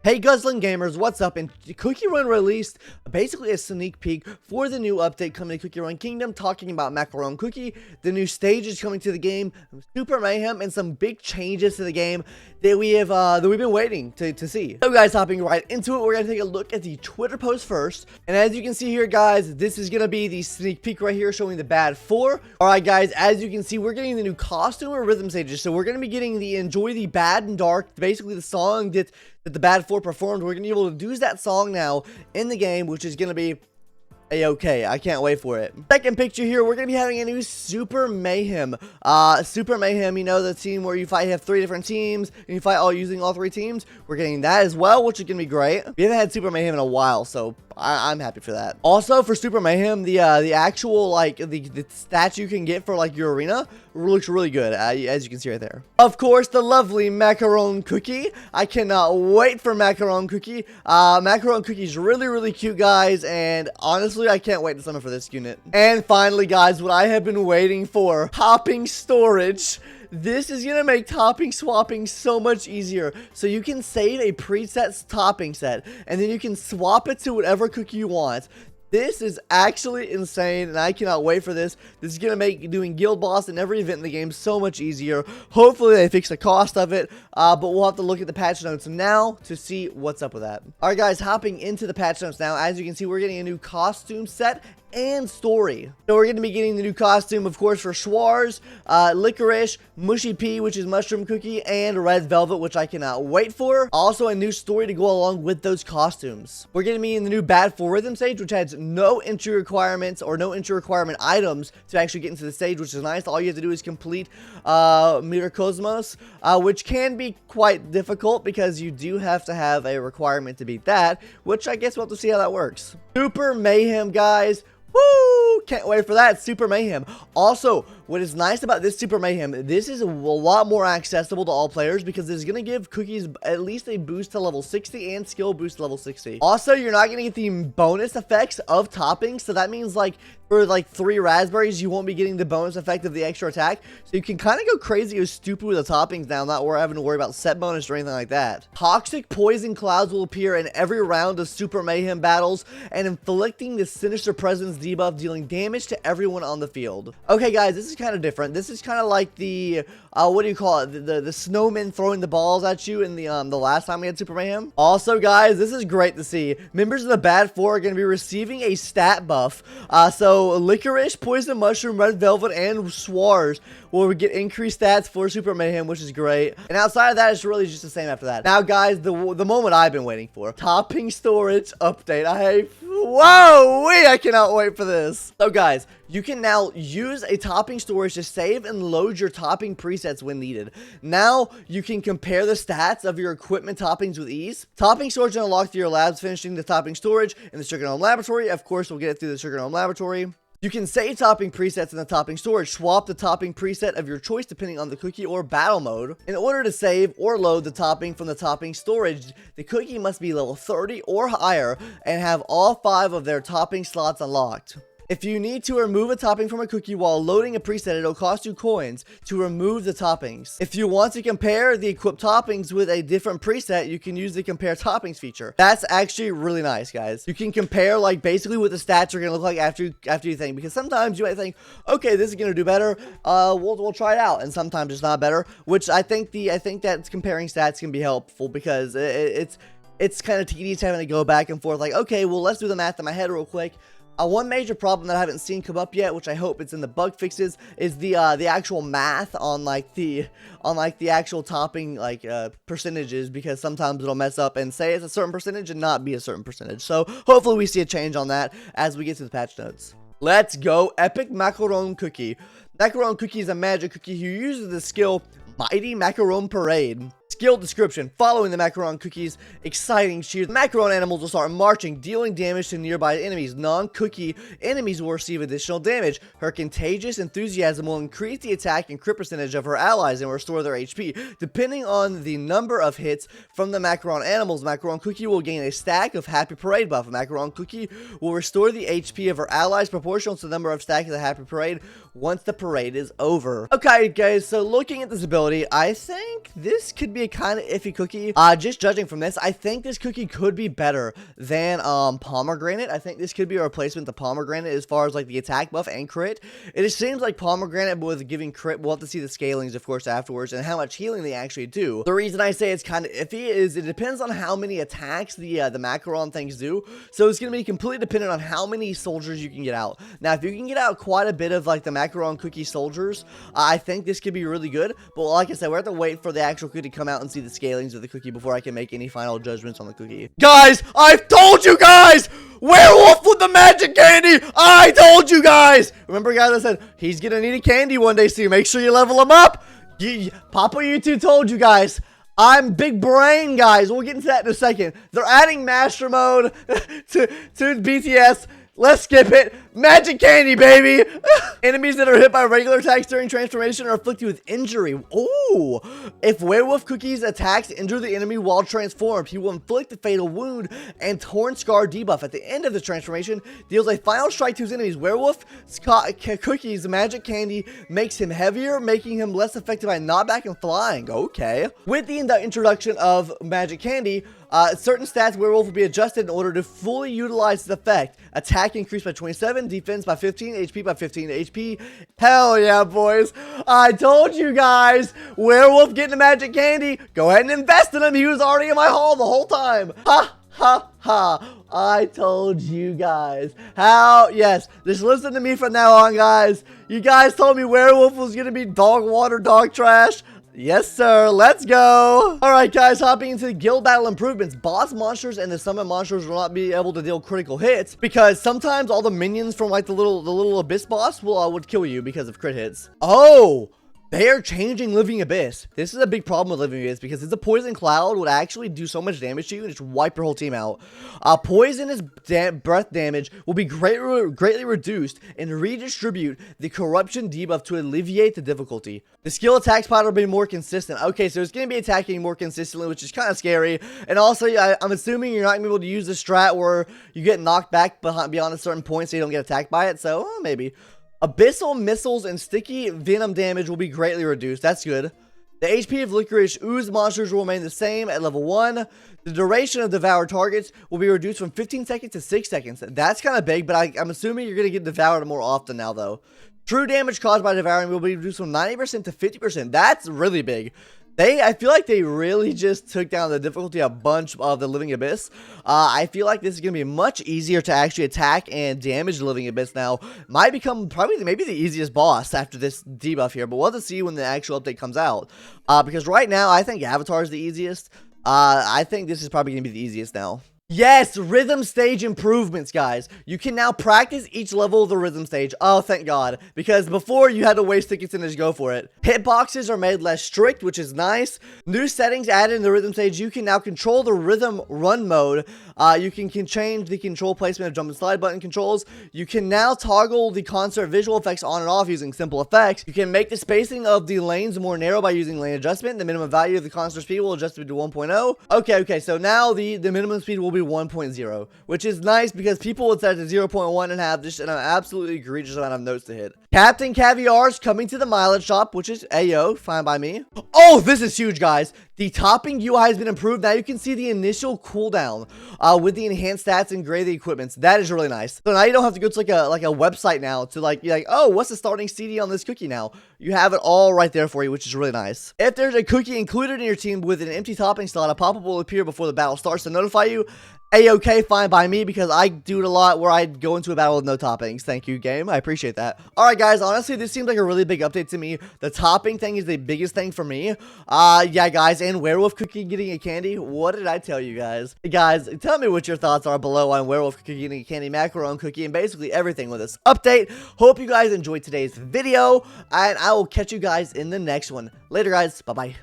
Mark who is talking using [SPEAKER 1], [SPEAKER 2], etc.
[SPEAKER 1] Hey Guzzling Gamers, what's up? And Cookie Run released basically a sneak peek for the new update coming to Cookie Run Kingdom, talking about Macaron Cookie, the new stages coming to the game, Super Mayhem, and some big changes to the game that we've been waiting to see. So guys, hopping right into it, we're gonna take a look at the Twitter post first. And as you can see here, guys, this is gonna be the sneak peek right here showing the Bad 4. Alright guys, as you can see, we're getting the new costume or rhythm stages. So we're gonna be getting the Enjoy the Bad and Dark, basically the song that the Bad 4 performed. We're gonna be able to use that song now in the game, which is gonna be okay. I can't wait for it. Second picture here, we're gonna be having a new Super Mayhem. Super Mayhem, you know, the team where you have 3 different teams and you fight all using all 3 teams. We're getting that as well, which is gonna be great. We haven't had Super Mayhem in a while, so I'm happy for that. Also for Super Mayhem, the actual like the stats you can get for like your arena looks really good, as you can see right there. Of course, the lovely Macaron Cookie. I cannot wait for Macaron Cookie. Macaron Cookie is really cute, guys, and honestly, I can't wait to summon for this unit. And finally, guys, what I have been waiting for, topping storage. This is gonna make topping swapping so much easier. So you can save a preset topping set, and then you can swap it to whatever cookie you want. This is actually insane, and I cannot wait for this. This is going to make doing guild boss and every event in the game so much easier. Hopefully, they fix the cost of it, but we'll have to look at the patch notes now to see what's up with that. Alright guys, hopping into the patch notes now. As you can see, we're getting a new costume set and story. So we're going to be getting the new costume, of course, for Schwarz, Licorice, Mushy Pea, which is Mushroom Cookie, and Red Velvet, which I cannot wait for. Also, a new story to go along with those costumes. We're going to be in the new Bad 4 Rhythm stage, which has no entry requirements or no entry requirement items to actually get into the stage, which is nice. All you have to do is complete Mirror Cosmos, which can be quite difficult because you do have to have a requirement to beat that, which I guess we'll have to see how that works. Super Mayhem, guys. Woo! Can't wait for that. Super Mayhem. Also, what is nice about this Super Mayhem, this is a lot more accessible to all players because it's going to give cookies at least a boost to level 60 and skill boost to level 60. Also, you're not going to get the bonus effects of toppings, so that means like for like 3 raspberries, you won't be getting the bonus effect of the extra attack. So you can kind of go crazy or stupid with the toppings now, not having to worry about set bonus or anything like that. Toxic poison clouds will appear in every round of Super Mayhem battles and inflicting the Sinister Presence debuff, dealing damage to everyone on the field. Okay guys, this is kind of different. This is kind of like the what do you call it, the snowmen throwing the balls at you in the last time we had Super Mayhem. Also guys, this is great to see. Members of the Bad 4 are going to be receiving a stat buff. So Licorice, Poison Mushroom, Red Velvet, and Schwarz will get increased stats for Super Mayhem, which is great. And outside of that, it's really just the same after that. Now guys, the moment I've been waiting for, topping storage update. I cannot wait for this. So guys, you can now use a topping storage to save and load your topping presets when needed. Now you can compare the stats of your equipment toppings with ease. Topping storage is unlocked through your labs, finishing the topping storage in the Sugar Gnome Laboratory. Of course, we'll get it through the Sugar Gnome Laboratory. You can save topping presets in the topping storage. Swap the topping preset of your choice depending on the cookie or battle mode. In order to save or load the topping from the topping storage, the cookie must be level 30 or higher and have all 5 of their topping slots unlocked. If you need to remove a topping from a cookie while loading a preset, it'll cost you coins to remove the toppings. If you want to compare the equipped toppings with a different preset, you can use the compare toppings feature. That's actually really nice, guys. You can compare like basically what the stats are going to look like after you think, because sometimes you might think, okay, this is going to do better. We'll try it out, and sometimes it's not better. Which I think that comparing stats can be helpful because it's kind of tedious having to go back and forth. Like, okay, well, let's do the math in my head real quick. One major problem that I haven't seen come up yet, which I hope it's in the bug fixes, is the actual math on the actual topping percentages, because sometimes it'll mess up and say it's a certain percentage and not be a certain percentage. So hopefully we see a change on that as we get to the patch notes. Let's go. Epic Macaron Cookie. Macaron Cookie is a magic cookie who uses the skill Mighty Macaron Parade. Skill description: following the Macaron Cookie's exciting cheers, the Macaron animals will start marching, dealing damage to nearby enemies. Non-cookie enemies will receive additional damage. Her contagious enthusiasm will increase the attack and crit percentage of her allies and restore their HP. Depending on the number of hits from the Macaron animals, Macaron Cookie will gain a stack of Happy Parade buff. Macaron Cookie will restore the HP of her allies proportional to the number of stacks of the Happy Parade once the parade is over. Okay, guys, so looking at this ability, I think this could be a kind of iffy cookie. Just judging from this, I think this cookie could be better than pomegranate. I think this could be a replacement to pomegranate as far as like the attack buff and crit. It just seems like pomegranate with giving crit. We'll have to see the scalings, of course, afterwards and how much healing they actually do. The reason I say it's kind of iffy is it depends on how many attacks the macaron things do. So it's going to be completely dependent on how many soldiers you can get out. Now, if you can get out quite a bit of like the macaron cookie soldiers, I think this could be really good. But like I said, we have to wait for the actual cookie to come out and see the scalings of the cookie before I can make any final judgments on the cookie. Guys, I've told you guys! Werewolf with the magic candy! I told you guys! Remember, guys, I said he's gonna need a candy one day, so you make sure you level him up. Papa YouTube told you guys. I'm big brain, guys. We'll get into that in a second. They're adding master mode to BTS. Let's skip it. Magic candy, baby. Enemies that are hit by regular attacks during transformation are afflicted with injury. Ooh. If werewolf cookies attacks injure the enemy while transformed, he will inflict a fatal wound and torn scar debuff. At the end of the transformation, deals a final strike to his enemies. Werewolf cookies magic candy makes him heavier, making him less effective at knockback and flying. Okay. With the introduction of magic candy, certain stats werewolf will be adjusted in order to fully utilize the effect. Attack increased by 27, defense by 15, HP by 15 HP. Hell yeah, boys. I told you guys, werewolf getting the magic candy. Go ahead and invest in him. He was already in my haul the whole time. Ha, ha, ha. I told you guys. How? Yes. Just listen to me from now on, guys. You guys told me werewolf was going to be dog water, dog trash. Yes, sir. Let's go. All right, guys, hopping into the guild battle improvements. Boss monsters and the summon monsters will not be able to deal critical hits because sometimes all the minions from like the little abyss boss would kill you because of crit hits. Oh, they are changing Living Abyss. This is a big problem with Living Abyss because it's a poison cloud would actually do so much damage to you and just wipe your whole team out. Poisonous breath damage will be greatly reduced and redistribute the corruption debuff to alleviate the difficulty. The skill attack spot will be more consistent. Okay, so it's going to be attacking more consistently, which is kind of scary. And also, I'm assuming you're not going to be able to use the strat where you get knocked back beyond a certain point so you don't get attacked by it. So, maybe. Abyssal missiles and sticky venom damage will be greatly reduced. That's good. The HP of licorice ooze monsters will remain the same at level 1. The duration of devoured targets will be reduced from 15 seconds to 6 seconds. That's kind of big, but I'm assuming you're going to get devoured more often now, though. True damage caused by devouring will be reduced from 90% to 50%. That's really big. I feel like they really just took down the difficulty a bunch of the Living Abyss. I feel like this is going to be much easier to actually attack and damage the Living Abyss now. Might become maybe the easiest boss after this debuff here, but we'll have to see when the actual update comes out. Because right now, I think Avatar is the easiest. I think this is probably going to be the easiest now. Yes, rhythm stage improvements, guys. You can now practice each level of the rhythm stage. Oh, thank God. Because before, you had to waste tickets and just go for it. Hitboxes are made less strict, which is nice. New settings added in the rhythm stage. You can now control the rhythm run mode. You can change the control placement of jump and slide button controls. You can now toggle the concert visual effects on and off using simple effects. You can make the spacing of the lanes more narrow by using lane adjustment. The minimum value of the concert speed will adjust to 1.0. Okay, so now the minimum speed will be 1.0, which is nice because people would set it to 0.1 and have just an absolutely egregious amount of notes to hit. Captain Caviar is coming to the mileage shop, which is Ayo, fine by me. Oh, this is huge, guys. The topping UI has been improved. Now you can see the initial cooldown with the enhanced stats and grade the equipments. That is really nice. So now you don't have to go to like a website now to be like, oh, what's the starting CD on this cookie now? You have it all right there for you, which is really nice. If there's a cookie included in your team with an empty topping slot, a pop-up will appear before the battle starts to notify you. A-okay, fine by me, because I do it a lot where I go into a battle with no toppings. Thank you, game. I appreciate that. Alright, guys, honestly, this seems like a really big update to me. The topping thing is the biggest thing for me. Yeah, guys, and Werewolf Cookie getting a candy. What did I tell you guys? Hey, guys, tell me what your thoughts are below on Werewolf Cookie getting a candy, Macaron Cookie, and basically everything with this update. Hope you guys enjoyed today's video, and I will catch you guys in the next one. Later, guys. Bye-bye.